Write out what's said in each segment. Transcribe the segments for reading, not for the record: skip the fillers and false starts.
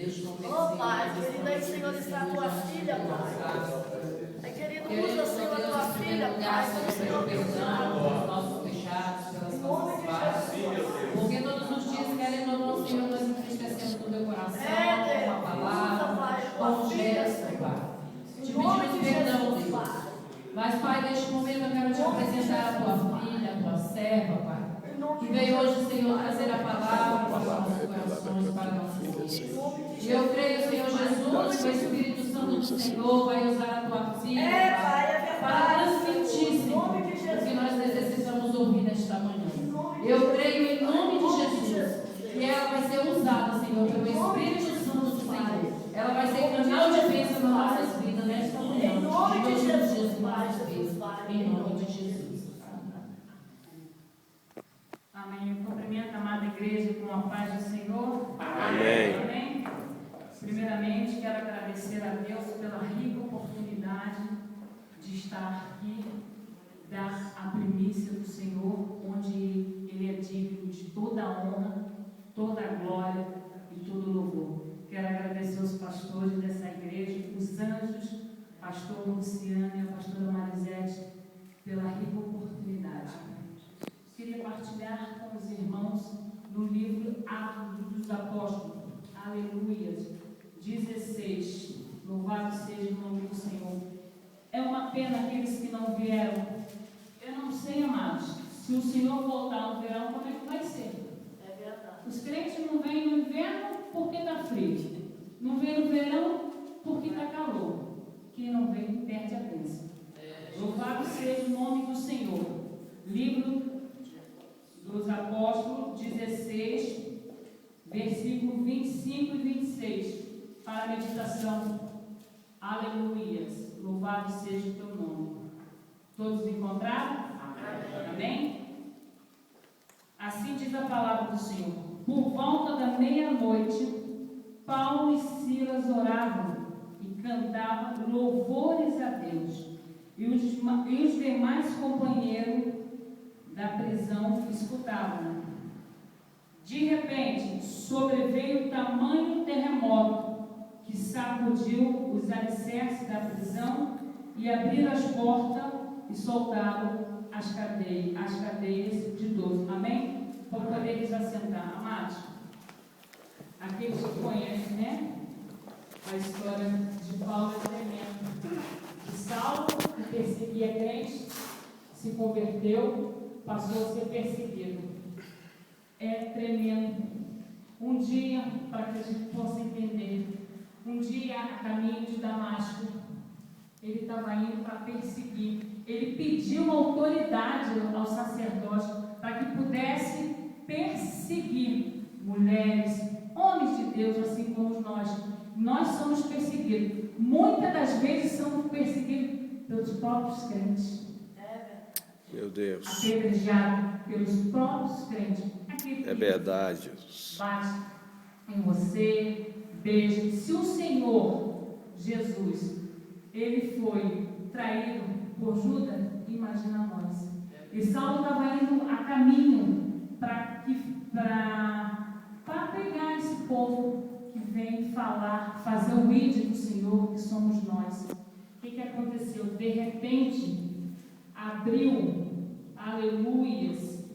Oh, Pai, querido, aí, Senhor, está a tua filha, Pai. Aí, querido, usa, Senhor, a tua filha, Pai, como o Senhor pelos nossos pecados, pelas nossas falhas. Porque todos os dias, querendo ou não, Senhor, nós entristecemos no teu coração, com a palavra, com o gesto, Pai. Te pedimos perdão, Deus. Mas, Pai, neste momento eu quero te apresentar a tua filha, a tua serva, Pai. Que veio hoje, Senhor, trazer a palavra para os nossos corações, para nossas vidas. E eu creio, Senhor Jesus, que o Espírito Santo do Senhor vai usar a tua filha, Pai, para transmitir, Senhor, o que nós necessitamos ouvir nesta manhã. Eu creio em nome de Jesus que ela vai ser usada, Senhor, pelo Espírito Santo do Senhor. Ela vai ser canal de bênção nas nossas vidas nesta manhã. Em nome de Jesus, em nome de Jesus. Amém. Eu cumprimento a amada igreja com a paz do Senhor. Amém. Amém. Primeiramente, quero agradecer a Deus pela rica oportunidade de estar aqui, dar a primícia do Senhor, onde Ele é digno de toda a honra, toda a glória e todo o louvor. Quero agradecer os pastores dessa igreja, os anjos, pastor Luciano e a pastora Marisete, pela rica oportunidade. Queria partilhar com os irmãos no livro Atos dos Apóstolos, aleluia, 16, louvado seja o nome do Senhor. É uma pena aqueles que não vieram. Eu não sei, amados, se o Senhor voltar no verão, como é que vai ser? É verdade. Os crentes não vêm no inverno porque está frio, não vêm no verão porque está calor. Quem não vem perde a bênção. Louvado seja o nome do Senhor. Livro dos Apóstolos 16, versículo 25 e 26, para a meditação. Aleluias, louvado seja o teu nome. Todos encontraram? Amém? Assim diz a palavra do Senhor. Por volta da meia-noite, Paulo e Silas oravam e cantavam louvores a Deus. E os demais companheiros da prisão escutavam. De repente, sobreveio tamanho terremoto que sacudiu os alicerces da prisão e abriram as portas e soltaram as cadeias de todos. Amém? Para poderes assentar. Amados, aqueles que conhecem, né? A história de Paulo é tremenda. De Saulo, que perseguia crente, se converteu, passou a ser perseguido. É tremendo. Um dia, para que a gente possa entender, um dia a caminho de Damasco, ele estava indo para perseguir. Ele pediu autoridade ao sacerdote para que pudesse perseguir mulheres, homens de Deus, assim como nós. Nós somos perseguidos. Muitas das vezes somos perseguidos pelos próprios crentes. Meu Deus. Apedrejado pelos próprios crentes. É verdade, Jesus. Bate em você, beija. Se o Senhor Jesus, ele foi traído por Judas, imagina nós. E Saulo estava indo a caminho para pegar esse povo que vem falar, fazer o vídeo do Senhor, que somos nós. O que aconteceu? De repente, abriu, aleluias,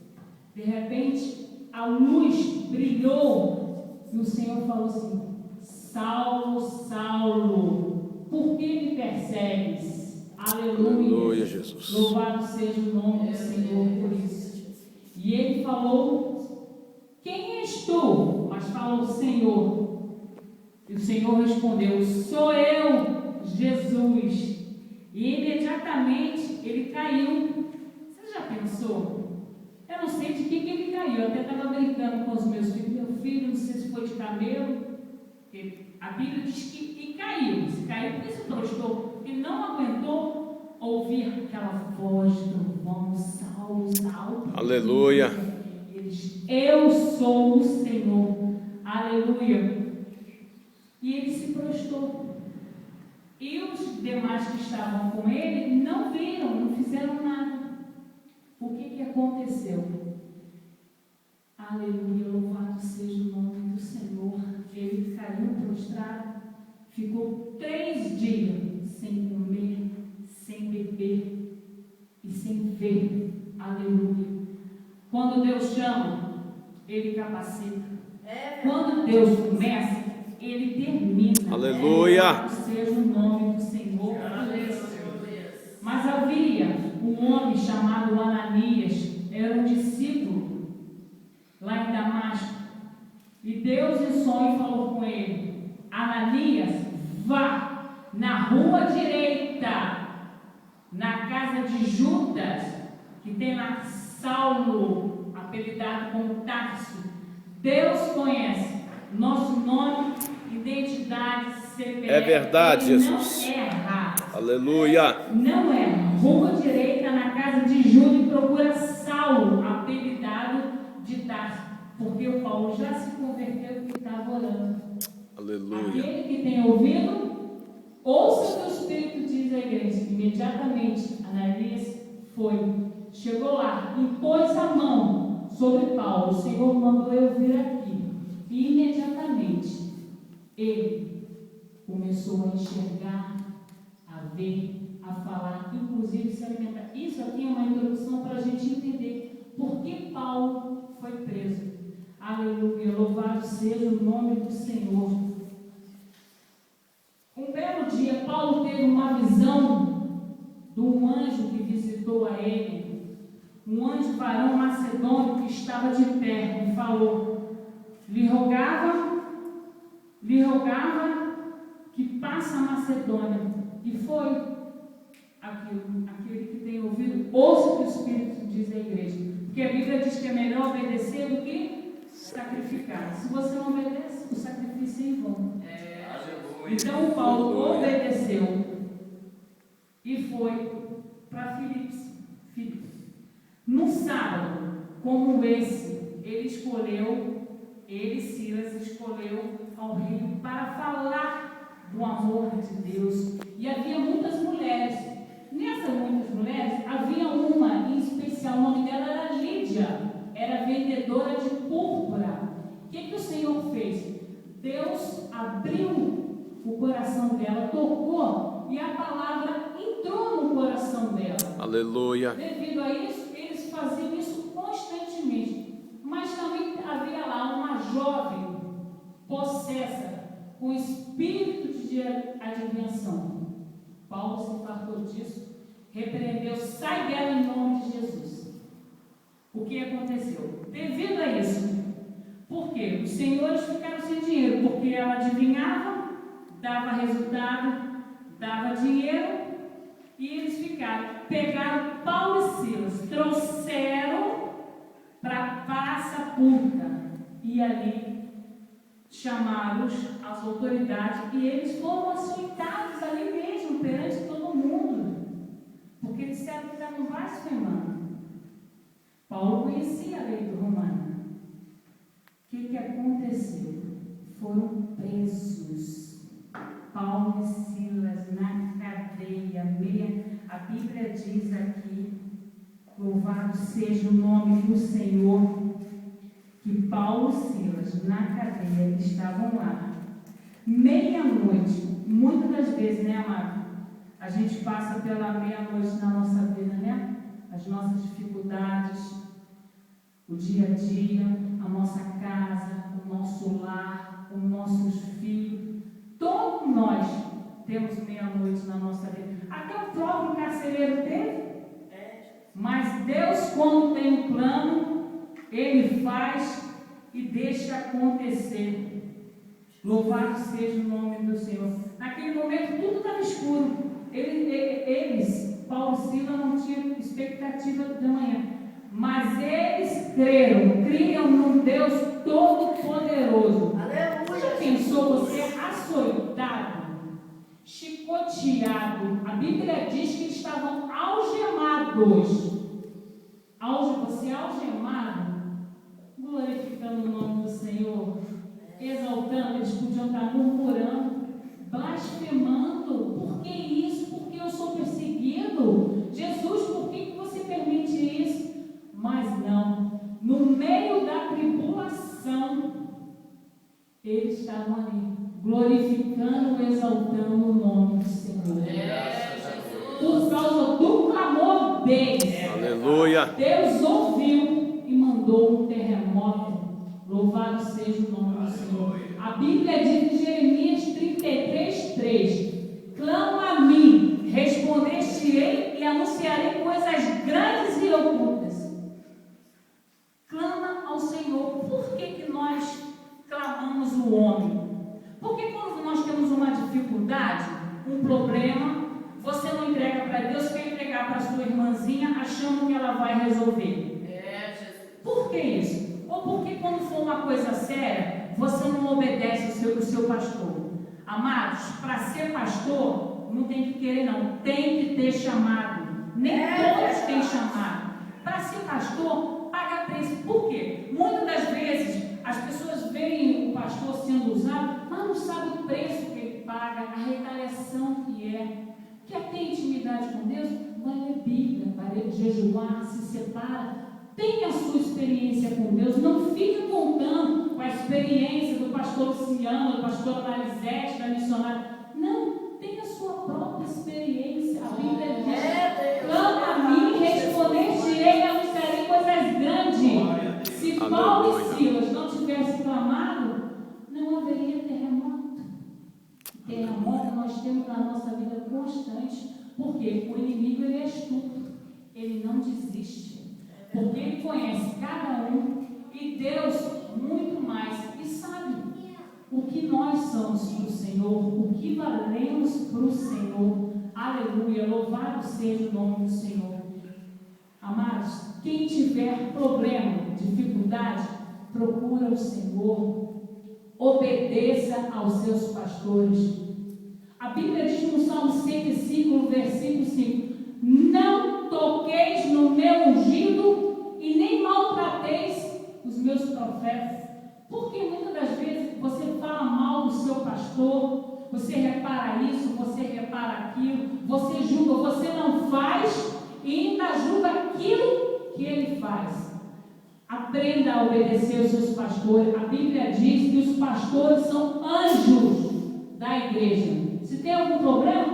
de repente a luz brilhou e o Senhor falou assim: Saulo, Saulo, por que me persegues? Aleluia, Jesus. Louvado seja o nome do Senhor por isso. E ele falou: quem és tu? Mas falou: Senhor. E o Senhor respondeu: sou eu, Jesus. E imediatamente ele caiu. Você já pensou? Eu não sei de que ele caiu. Eu até estava brincando com os meus filhos. Meu filho, não sei se foi de camelo. Porque a Bíblia diz que caiu. Se caiu, porque se prostou. E não aguentou ouvir aquela voz do irmão: Saulo, Saulo. Aleluia. Ele diz: eu sou o Senhor. Aleluia. E ele se prostou. E os demais que estavam com ele não viram, não fizeram nada. O que aconteceu? Aleluia, louvado seja o nome do Senhor. Ele caiu prostrado, ficou 3 dias sem comer, sem beber e sem ver. Aleluia. Quando Deus chama, Ele capacita. Quando Deus começa, Ele termina. Aleluia. Seja o nome do Senhor. Mas havia um homem chamado Ananias, era um discípulo lá em Damasco. E Deus em sonho falou com ele: Ananias, vá na rua direita, na casa de Judas, que tem lá Saulo, apelidado como Tarso. Deus conhece nosso nome, identidade, CPF. É verdade, Ele Jesus. não erra. Aleluia. Não erra. Rua direita, na casa de Judas, e procura Saulo, apelidado de Tarso. Porque o Paulo já se converteu e estava orando. Aleluia. Aquele que tem ouvido, ouça o que o Espírito diz à igreja. Imediatamente, Ananias foi, chegou lá, impôs a mão sobre Paulo. O Senhor mandou eu vir aqui. E imediatamente, ele começou a enxergar, a ver, a falar, inclusive se alimentar. Isso aqui é uma introdução para a gente entender por que Paulo foi preso. Aleluia, louvado seja o nome do Senhor. Um belo dia, Paulo teve uma visão de um anjo que visitou a ele, um anjo varão macedônio que estava de pé e falou, lhe rogava que passe a Macedônia. E foi aquele que tem ouvido, ouça o que o Espírito diz à igreja. Porque a Bíblia diz que é melhor obedecer do que sacrificar. Se você não obedece, o sacrifício é em vão. Então Paulo obedeceu e foi para Filipos. No sábado, como esse, ele e Silas escolheu ao rei para falar do amor de Deus. E havia muitas mulheres. Nessas muitas mulheres, havia uma em especial, o nome dela era Lídia. Era vendedora de púrpura. O que o Senhor fez? Deus abriu o coração dela, tocou, e a palavra entrou no coração dela. Aleluia. Devido a isso, eles faziam isso constantemente. Mas também havia lá uma jovem possessa com espírito de adivinhação. Paulo se fartou disso, repreendeu, sai dela em nome de Jesus. O que aconteceu? Devido a isso, por quê? Os senhores ficaram sem dinheiro, porque ela adivinhava, dava resultado, dava dinheiro, e eles pegaram Paulo e Silas, trouxeram para a praça pública, e ali chamaram as autoridades, e eles foram açoitados ali mesmo, perante todo mundo, porque disseram que estavam blasfemando. Paulo conhecia a lei romana. O que aconteceu? Foram presos. Paulo e Silas na cadeia. A Bíblia diz aqui, louvado seja o nome do Senhor, que Paulo e Silas na cadeia estavam lá. Meia-noite, muitas das vezes, né, amado? A gente passa pela meia-noite na nossa vida, né? As nossas dificuldades, o dia a dia, a nossa casa, o nosso lar, os nossos filhos. Todos nós temos meia-noite na nossa vida. Até o próprio carcereiro teve. Mas Deus, quando tem um plano, Ele faz e deixa acontecer. Louvado seja o nome do Senhor. Naquele momento tudo estava escuro. Eles, Paulo e Silas, não tinham expectativa da manhã. Mas eles criam num Deus Todo-Poderoso. Aleluia. Já pensou você açoitado, chicoteado? A Bíblia diz que eles estavam algemados. Você algemado, glorificando o nome do Senhor, exaltando, eles podiam estar murmurando, blasfemando. Por que isso? Porque eu sou perseguido. Jesus, por que você permite isso? Mas não, no meio da tribulação, eles estavam ali, glorificando e exaltando o nome do Senhor. Por causa do clamor deles, Aleluia. Deus ouviu e mandou um terremoto. Louvado seja o nome do Senhor. A Bíblia diz em Jeremias 33:3: clama a mim, responder-te-ei e anunciarei coisas grandes e ocultas. Clama ao Senhor. Por que nós clamamos o homem? Porque quando nós temos uma dificuldade, um problema, você não entrega para Deus, quer entregar para a sua irmãzinha, achando que ela vai resolver. Por que isso? Ou porque quando for uma coisa séria, você não obedece o seu pastor. Amados, para ser pastor, não tem que querer não, tem que ter chamado. Nem todos têm chamado. Para ser pastor, paga preço. Por quê? Muitas das vezes, as pessoas veem o pastor sendo usado, mas não sabem o preço que ele paga, a retaliação que é. Quer ter intimidade com Deus? Vai ler Bíblia, vai jejuar, se separa. Tenha a sua experiência com Deus. Não fique contando com a experiência do pastor Luciano, do pastor Marisete, da missionária. Não, tenha a sua própria experiência. A Bíblia diz: clama a mim, responder-te-ei e anunciarei coisas grandes. Se Paulo e Silas não tivessem clamado, não haveria terremoto. Terremoto nós temos na nossa vida constante, porque o inimigo ele é astuto, ele não desiste, porque ele conhece cada um e Deus muito mais e sabe o que nós somos para o Senhor, o que valemos para o Senhor. Aleluia, louvado seja o nome do Senhor. Amados, quem tiver problema, dificuldade, procura o Senhor, obedeça aos seus pastores. A Bíblia diz no Salmo 105, versículo 5: não toqueis no meu ungido e nem maltrateis os meus profetas. Porque muitas das vezes você fala mal do seu pastor, você repara isso, você repara aquilo, você julga, você não faz e ainda julga aquilo que ele faz. Aprenda a obedecer os seus pastores. A Bíblia diz que os pastores são anjos da igreja. Se tem algum problema,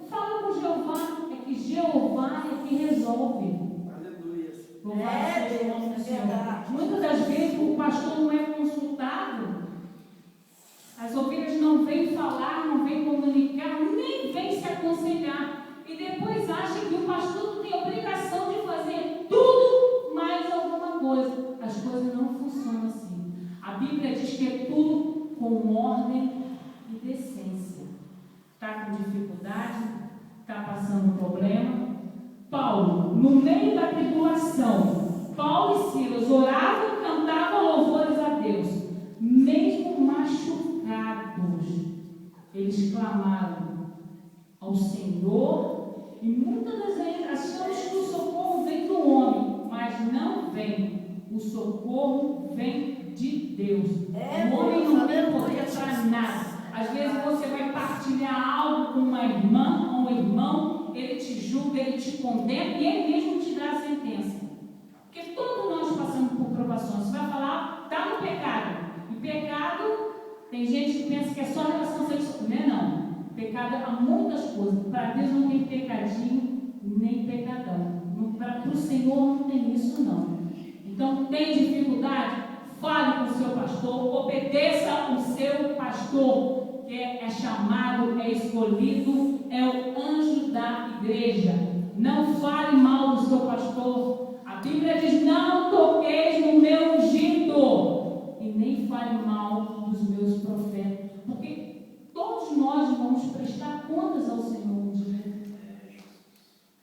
fala com Jeová. É que Jeová é que resolve. Aleluia. Louvado seja o nome do Senhor. Muitas das vezes o pastor não é consultado. As ovelhas não vêm falar, não vêm comunicar, nem vêm se aconselhar. E depois acham que o pastor não tem obrigação de fazer tudo mais alguma coisa. As coisas não funcionam assim. A Bíblia diz que é tudo com ordem e decência. Está com dificuldade, está passando problema. Paulo, no meio da tribulação, Paulo e Silas oravam e cantavam louvores a Deus. Mesmo machucados, eles clamaram ao Senhor. E muitas das vezes achamos que o socorro vem do homem, mas não vem. O socorro vem de Deus. O homem não tem poder para nada. Às vezes você vai partilhar algo com uma irmã ou um irmão, ele te julga, ele te condena e ele mesmo te dá a sentença. Porque todos nós passamos por provações. Você vai falar, está no pecado. E pecado, tem gente que pensa que é só relação sexual. Não é não. Pecado há muitas coisas. Para Deus não tem pecadinho, nem pecadão. Para o Senhor não tem isso não. Então, tem dificuldade? Fale com o seu pastor, obedeça o seu pastor, que é chamado, é escolhido, é o anjo da igreja. Não fale mal do seu pastor. A Bíblia diz: não toqueis no meu ungido, e nem fale mal dos meus profetas, porque todos nós vamos prestar contas ao Senhor um dia.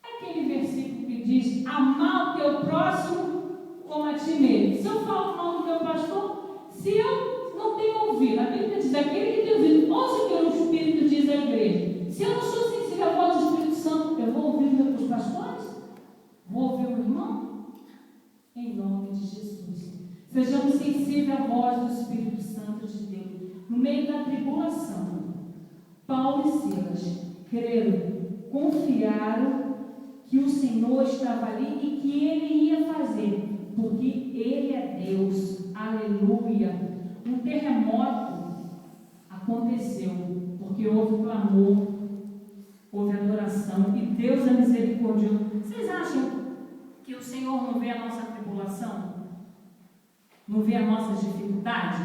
Aquele versículo que diz: amar o teu próximo como a ti mesmo. Se eu falo mal do meu pastor, se eu não tenho ouvido, a Bíblia diz: aquele que tem ouvido, ouça o que o Espírito diz à igreja. Se eu não sou sensível à voz do Espírito Santo, eu vou ouvir meus pastores? Vou ouvir o irmão? Em nome de Jesus. Sejamos sensíveis à voz do Espírito Santo de Deus. No meio da tribulação, Paulo e Silas creram, confiaram que o Senhor estava ali e que Ele ia fazer, porque Ele é Deus. Aleluia. Um terremoto aconteceu, porque houve clamor, houve adoração e Deus é misericordioso. Vocês acham que o Senhor não vê a nossa tribulação? Não vê a nossa dificuldade?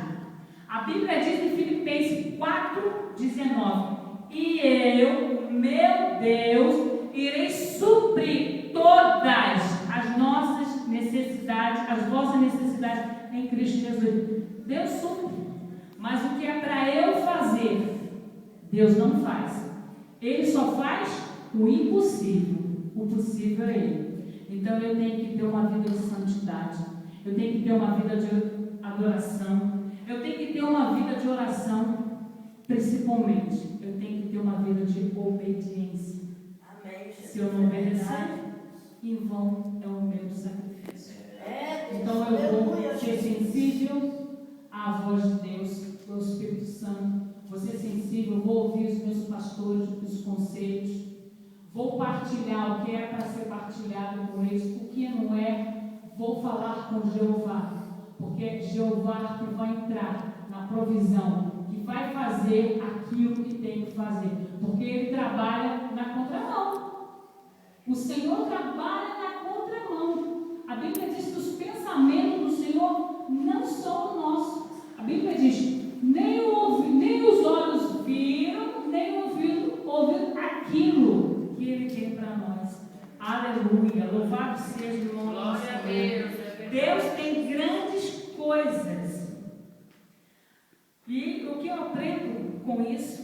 A Bíblia diz em Filipenses 4,19: e eu, meu Deus, irei suprir todas as nossas necessidades, as vossas necessidades em Cristo Jesus. Deus supre, mas o que é para eu fazer, Deus não faz. Ele só faz o impossível, o possível é Ele. Então eu tenho que ter uma vida de santidade, eu tenho que ter uma vida de adoração, eu tenho que ter uma vida de oração, principalmente, eu tenho que ter uma vida de obediência. Amém. Se eu não obedecer, em vão é o meu sacrifício. Então eu vou ser sensível à voz de Deus, do Espírito Santo. Vou ser sensível, vou ouvir os meus pastores, os conselhos. Vou partilhar o que é para ser partilhado com eles, o que não é. Vou falar com Jeová, porque é Jeová que vai entrar na provisão, que vai fazer aquilo que tem que fazer, porque Ele trabalha na contramão. O Senhor trabalha na contramão. A Bíblia diz que os pensamentos do Senhor não são nossos. A Bíblia diz: nem os olhos viram, nem o ouvido ouviu aquilo que Ele tem para nós. Aleluia, louvado seja o nome do Senhor. Deus tem grandes coisas. E o que eu aprendo com isso?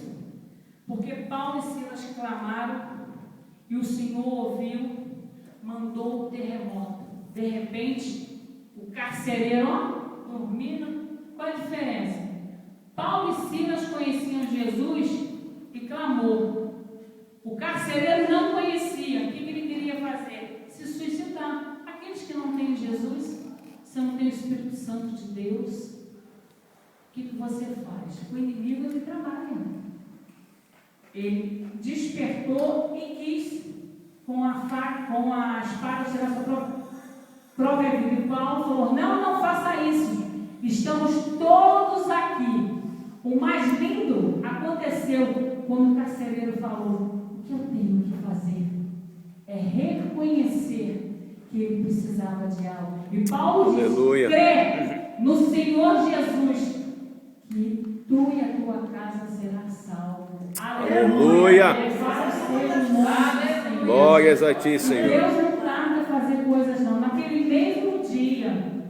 Porque Paulo e Silas clamaram e o Senhor ouviu, mandou o terremoto. De repente, o carcereiro, dormindo. Qual a diferença? Paulo e Silas conheciam Jesus e clamou. O carcereiro não conhecia. O que ele queria fazer? Se suicidar. Aqueles que não têm Jesus, você não tem o Espírito Santo de Deus, o que você faz? O inimigo ele trabalha. Ele despertou e quis com a espada tirar sua própria vida. E Paulo falou: não faça isso. Estamos todos aqui. O mais lindo aconteceu quando o carcereiro falou: o que eu tenho que fazer é reconhecer que ele precisava de algo. E Paulo diz: crê no Senhor Jesus, que tu e a tua casa será salvo. Aleluia. Glórias a ti, Senhor. Deus não tarda a fazer coisas não. Naquele mesmo dia,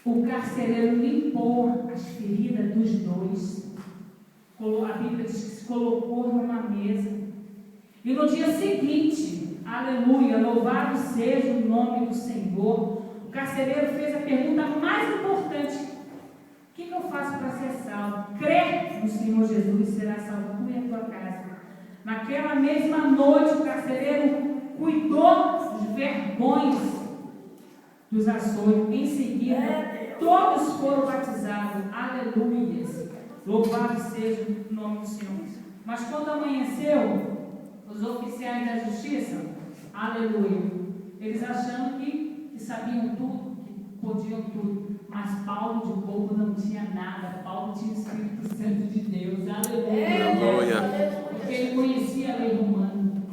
o carcereiro limpou as feridas dos dois. A Bíblia diz que se colocou numa mesa. E no dia seguinte, aleluia, louvado seja o nome do Senhor, o carcereiro fez a pergunta mais importante: o que eu faço para ser salvo? Crê no Senhor Jesus e será salvo tu e a tua casa. Naquela mesma noite, o carcereiro cuidou dos vergões dos açougues. Em seguida, todos foram batizados. Aleluia. Louvado seja o nome do Senhor. Mas quando amanheceu, os oficiais da justiça, aleluia, eles achando que sabiam tudo, que podiam tudo. Mas Paulo de bobo não tinha nada. Paulo tinha o Espírito Santo de Deus. Aleluia. Porque ele conhecia a lei romana.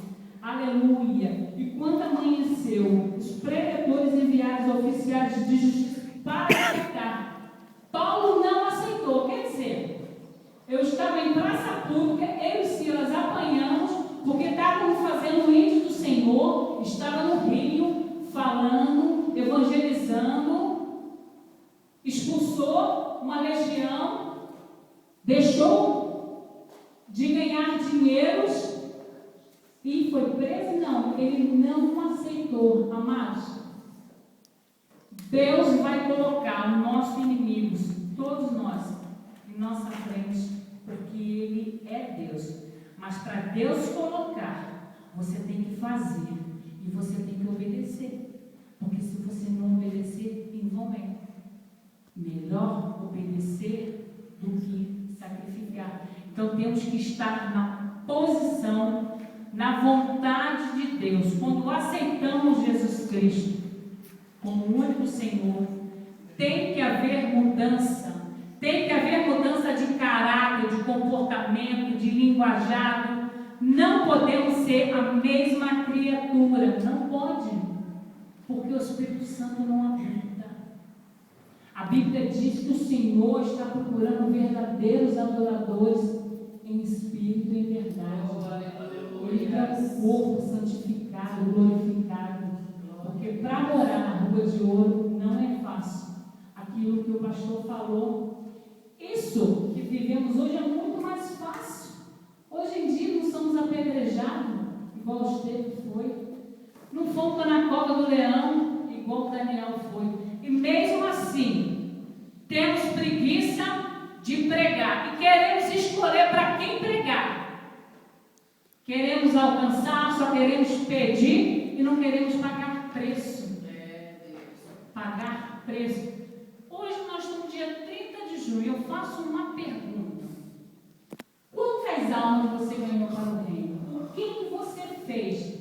Aleluia. E quando amanheceu, os pretores enviaram os oficiais de justiça para aceitar. Paulo não aceitou. Quer dizer, eu estava em praça pública, eu e Silas apanhamos, porque estávamos fazendo o índio do Senhor, estava no rio, falando, evangelizando, expulsou uma legião, deixou de ganhar dinheiros e foi preso. Não, ele não aceitou. Amados, Deus vai colocar os nossos inimigos, todos nós, em nossa frente, porque Ele é Deus. Mas para Deus colocar, você tem que fazer e você tem que obedecer. Porque se você não obedecer, em vão é. Melhor obedecer do que sacrificar. Então temos que estar na posição, na vontade de Deus. Quando aceitamos Jesus Cristo como o único Senhor, tem que haver mudança, Tem que haver mudança de caráter, de comportamento, de linguajado. Não podemos ser a mesma criatura. Não pode. Porque o Espírito Santo não habita. A Bíblia diz que o Senhor está procurando verdadeiros adoradores em espírito e em verdade. Ele quer um corpo santificado, glorificado. Porque para morar na rua de ouro não é fácil. Aquilo que o pastor falou. Isso que vivemos hoje é muito mais fácil. Hoje em dia não somos apedrejados, igual o Estevão foi. Não fomos na cova do leão, igual o Daniel foi. E mesmo assim, temos preguiça de pregar. E queremos escolher para quem pregar. Queremos alcançar, só queremos pedir e não queremos pagar preço. Pagar preço. Hoje nós estamos no dia 30 de junho. Eu faço uma pergunta. Quantas almas você ganhou para o reino? O que você fez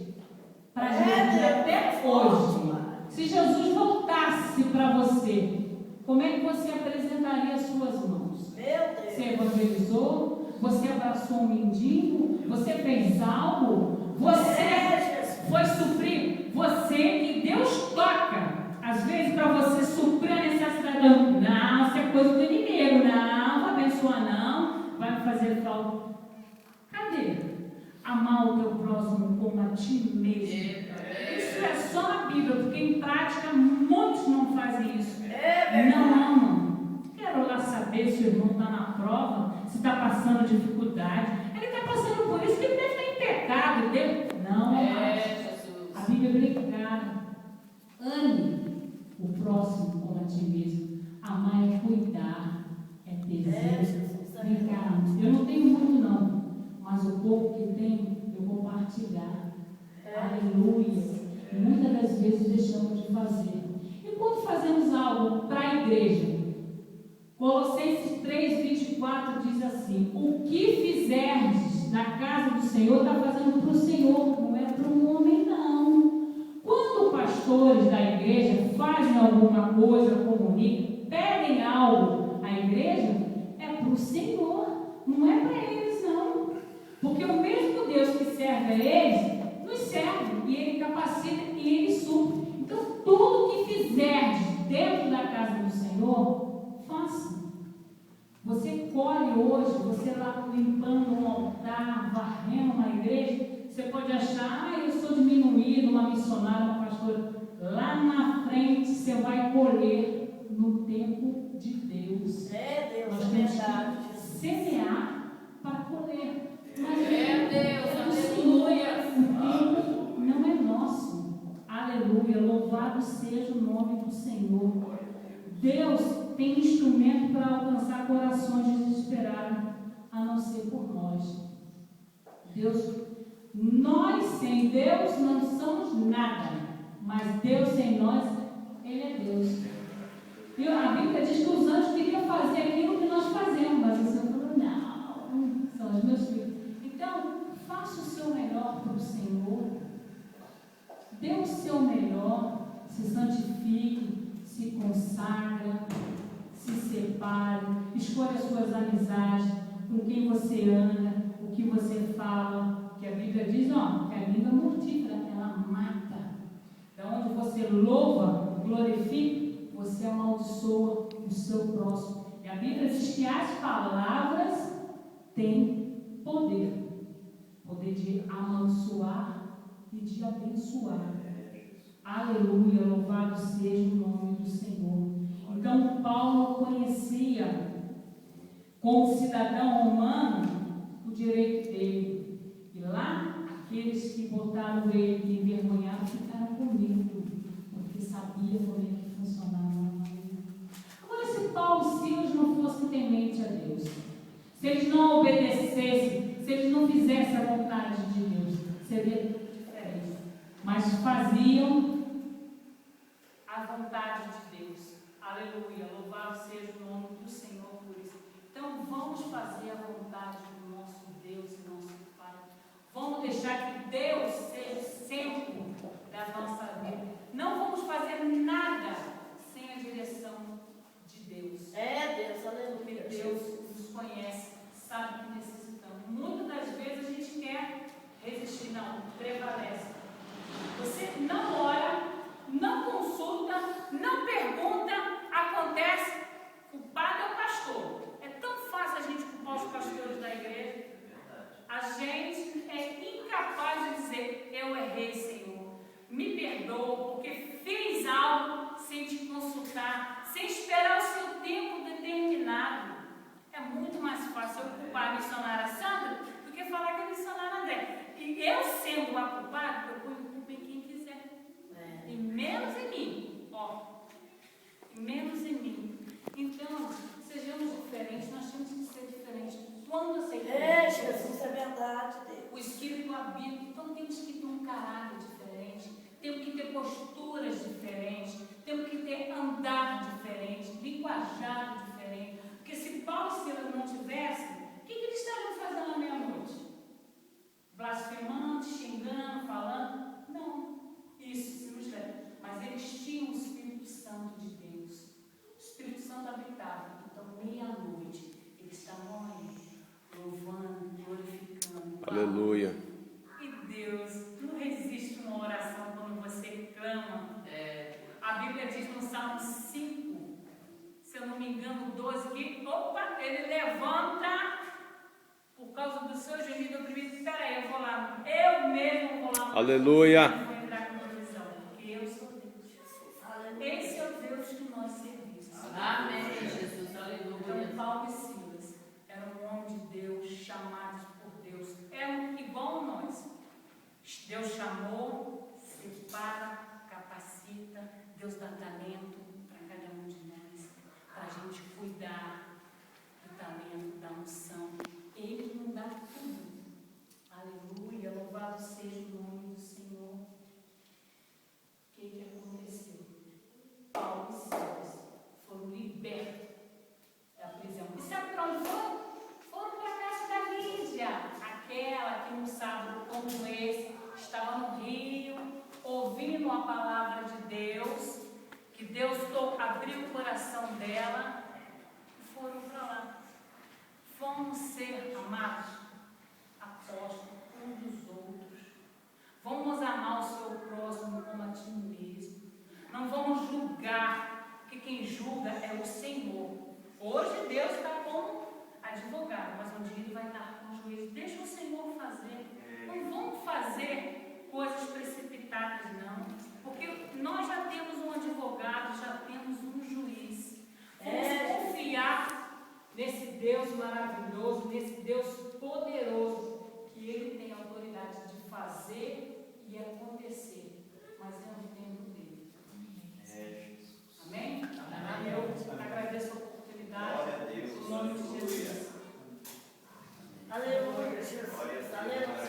para Jesus até hoje? Se Jesus voltasse para você, como é que você apresentaria as suas mãos? Você evangelizou? Você abraçou um mendigo? Você fez algo? Você foi suprir? Você que Deus toca, às vezes, para você suprir a necessidade. Não, isso é coisa do inimigo. Não, vai abençoar não. Vai me fazer falta. Cadê? Amar o teu próximo como a ti mesmo. Isso é só na Bíblia, porque em prática muitos não fazem isso. Não amam. Quero lá saber se o irmão está na prova, se está passando dificuldade. Ele está passando por isso que ele deve estar em pecado. Não, a Bíblia é bem clara. Ame o próximo como a ti mesmo. Amar é cuidar, é ter zelo. Eu não tenho muito não, mas o pouco que tenho, eu vou partilhar. Aleluia. Muitas das vezes deixamos de fazer. E quando fazemos algo para a igreja, Colossenses 3:24 diz assim: o que fizerdes na casa do Senhor, está fazendo para o Senhor, não é para um homem não. Quando pastores da igreja fazem alguma coisa, comunicam, pedem algo à igreja, é para o Senhor, não é para eles não. Porque o mesmo Deus que serve a eles, nos serve, e Ele capacita e Ele supre. Então, tudo que fizerdes dentro da casa do Senhor, faça. Você colhe hoje, você lá limpando um altar, varrendo uma igreja, você pode achar, eu sou diminuído, uma missionária, uma pastora. Lá na frente você vai colher no tempo de Deus. Nós temos que semear para colher. Mas o Senhor, o tempo não é nosso. Aleluia, louvado seja o nome do Senhor. Deus tem instrumento para alcançar corações desesperados, a não ser por nós. Nós sem Deus não somos nada, mas Deus sem nós, Ele é Deus. E a Bíblia diz que os anjos queriam fazer aquilo que nós fazemos, mas o Senhor falou, não, são os meus filhos. Então, faça o seu melhor para o Senhor, dê o seu melhor, se santifique, se consagra, se separe, escolha as suas amizades, com quem você anda, o que você fala, que a Bíblia diz, que a língua é mortífera, ela mata. Então, onde você louva, glorifica, você amaldiçoa o seu próximo. E a Bíblia diz que as palavras têm poder de amaldiçoar e de abençoar. Aleluia, louvado seja o nome do Senhor. Então, Paulo conhecia, como cidadão romano, o direito dele. E lá, aqueles que botaram ele, que envergonharam, ficaram com medo, porque sabia como é que funcionava. Agora, se Paulo e Silas não fossem temente a Deus, se eles não obedecessem, se eles não fizessem a vontade de Deus, seria diferente. Mas faziam a vontade de Deus. Aleluia, louvado seja o nome do Senhor por isso. Então vamos fazer a vontade do nosso Deus e nosso Pai. Vamos deixar que Deus seja o centro da nossa vida. Não vamos fazer nada sem a direção de Deus. Deus, aleluia. verdade, Deus. O Espírito habita, então temos que ter um caráter diferente, temos que ter posturas diferentes, temos que ter andar diferente, linguajar diferente. Porque se Paulo e Silas não tivessem, o que eles estariam fazendo à meia-noite? Blasfemando, xingando, falando? Não, isso se nos leva. Mas eles tinham o Espírito Santo de Deus. O Espírito Santo habitava. Então, meia-noite, eles estavam aí, louvando, glorificando. Aleluia. E Deus não resiste uma oração quando você clama. A Bíblia diz no Salmo 5, se eu não me engano, 12, que ele levanta por causa do seu gemido oprimido. Espera aí, eu vou lá. Eu mesmo vou lá. Aleluia. Vou entrar com provisão, porque eu sou Deus. Esse é o Deus que nós servimos. Amém, Jesus. Aleluia. Então, Paulo e Silas eram um homem de Deus, chamados por Deus. Eram igual a nós. Deus chamou, separa, capacita. Deus dá talento para cada um de nós, para a gente cuidar do talento, da unção. Ele nos dá tudo. Aleluia, louvado seja o nome do Senhor. O que aconteceu? Paulo e Silas foram libertos da prisão. E sabe para onde foram? Foram para a casa da Lídia, aquela que num sábado como esse estava no rio, ouvindo a palavra de Deus, que Deus abriu o coração dela, e foram para lá. Vamos ser amados, apóstolos, uns dos outros. Vamos amar o seu próximo como a ti mesmo. Não vamos julgar, porque quem julga é o Senhor. Hoje Deus está como advogado, mas um dia Ele vai estar com o juiz. Deixa o Senhor fazer. Não vamos fazer coisas precipitadas, não. Porque nós já temos um advogado, já temos um juiz. Vamos confiar nesse Deus maravilhoso, nesse Deus poderoso, que Ele tem autoridade de fazer e acontecer. Mas é no tempo dele. Amém? Amém? Eu agradeço a oportunidade. Em nome de Jesus. Aleluia, Jesus. Aleluia.